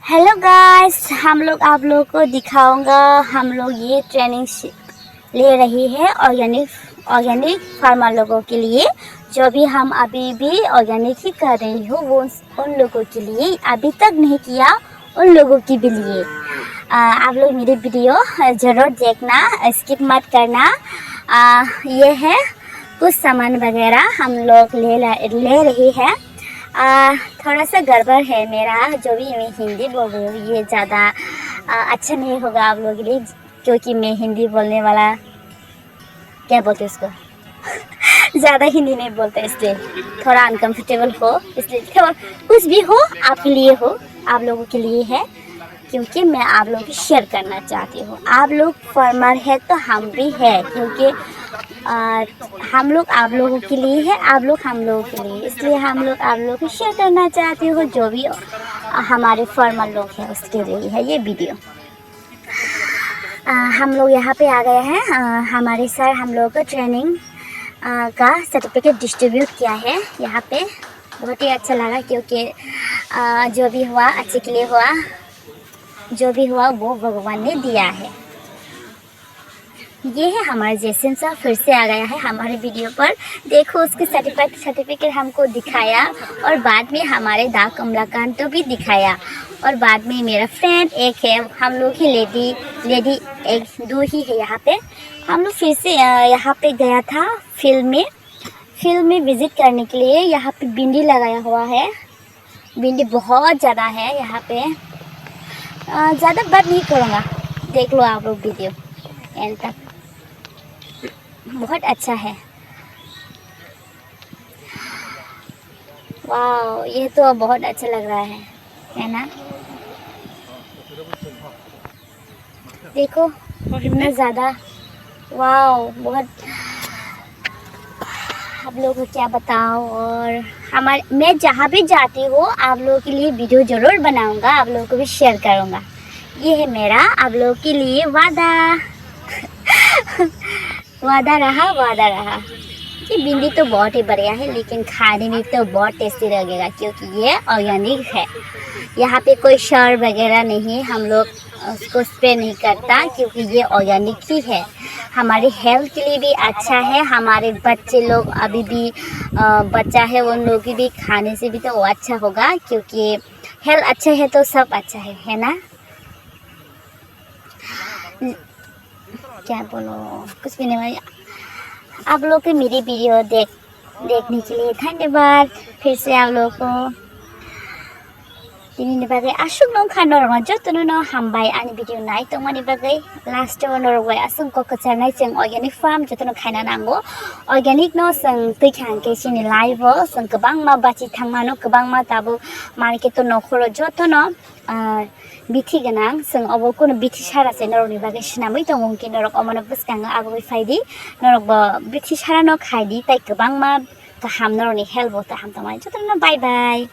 Hello guys, हम लोग आप लोग को दिखाऊंगा। हम लोग ये ट्रेनिंग ले रही है ऑर्गेनिक फार्मर लोगों के लिए। जो भी हम अभी भी ऑर्गेनिक ही कर रही हूँ वो उन लोगों के लिए, अभी तक नहीं किया उन लोगों के भी लिए। आप लोग मेरी वीडियो ज़रूर देखना, स्किप मत करना। ये है कुछ सामान वगैरह हम लोग ले रही है। थोड़ा सा गड़बड़ है मेरा, जो भी मैं हिंदी बोल रही हूँ ये ज़्यादा अच्छा नहीं होगा आप लोगों के लिए, क्योंकि मैं हिंदी बोलने वाला क्या बोलते उसको ज़्यादा हिंदी नहीं बोलते, इसलिए थोड़ा अनकंफर्टेबल हो, इसलिए थोड़ा कुछ भी हो आपके लिए हो, आप लोगों के लिए है, क्योंकि मैं आप लोगों को शेयर करना चाहती हूँ। आप लोग फार्मर है तो हम भी है, क्योंकि हम लोग आप लोगों के लिए है, आप लोग हम लोगों के लिए, इसलिए हम लोग आप लोगों को शेयर करना चाहती हूँ। जो भी हमारे फार्मर लोग हैं उसके लिए है ये वीडियो। हम लोग यहाँ पे आ गए हैं। हमारे सर हम लोगों को ट्रेनिंग का सर्टिफिकेट डिस्ट्रीब्यूट किया है यहाँ पे। बहुत ही अच्छा लगा, क्योंकि जो भी हुआ अच्छे के लिए हुआ, जो भी हुआ वो भगवान ने दिया है। ये है हमारा जैसन सा फिर से आ गया है हमारे वीडियो पर। देखो उसके सर्टिफिकेट हमको दिखाया, और बाद में हमारे दा कमलाकांत तो भी दिखाया, और बाद में मेरा फ्रेंड एक है, हम लोग ही लेडी एक दो ही है यहाँ पे। हम लोग फिर से यहाँ पे गया था फील्ड में विज़िट करने के लिए। यहाँ पे भिंडी लगाया हुआ है, भिंडी बहुत ज़्यादा है यहाँ पे। ज़्यादा बात नहीं करूँगा, देख लो आप लोग वीडियो एंड तक, बहुत अच्छा है। वाह, ये तो बहुत अच्छा लग रहा है ना। देखो कितना ज़्यादा, वाह बहुत। आप लोगों को क्या बताऊँ, और मैं जहाँ भी जाती हूँ आप लोगों के लिए वीडियो ज़रूर बनाऊँगा, आप लोगों को भी शेयर करूँगा। ये है मेरा आप लोगों के लिए वादा वादा रहा। ये भिंडी तो बहुत ही बढ़िया है, लेकिन खाने में तो बहुत टेस्टी लगेगा, क्योंकि ये ऑर्गेनिक है। यहाँ पे कोई सार वगैरह नहीं, हम लोग उसको स्प्रे नहीं करता, क्योंकि ये ऑर्गेनिक ही है। हमारी हेल्थ के लिए भी अच्छा है। हमारे बच्चे लोग अभी भी बच्चा है, उन लोग की भी खाने से भी तो वो अच्छा होगा, क्योंकि हेल्थ अच्छा है तो सब अच्छा है ना। क्या बोलो, कुछ भी नहीं। आप लोग को मेरी वीडियो देखने के लिए धन्यवाद। फिर से आप लोगों को दिनैनि बागै आसुग नरङा जतनो हामबाय आंनि भिडिअ नायथंमानि बागै लास्टआव नरबाय आसुग ककचारनाय जों अर्गेनिक फार्म जतनो खायना नांगौ अर्गेनिक नो जों तैखांके सिनि लाइव जों गोबां मा बाचि थांमानो गोबां मा दाबो मार्केट नखरो जतनो बिथि गोनां जों अबोखौनो बिथि सारासे नरकनि बागै सिनामै दङ कि नरक अमनो बुसखाङो आगुबै फायदि नरक बिथि सारा न खायदि ताइ गोबां मा गाहाम नरकनि हेल्थ बता हामथामानि जतनो बाय बाय।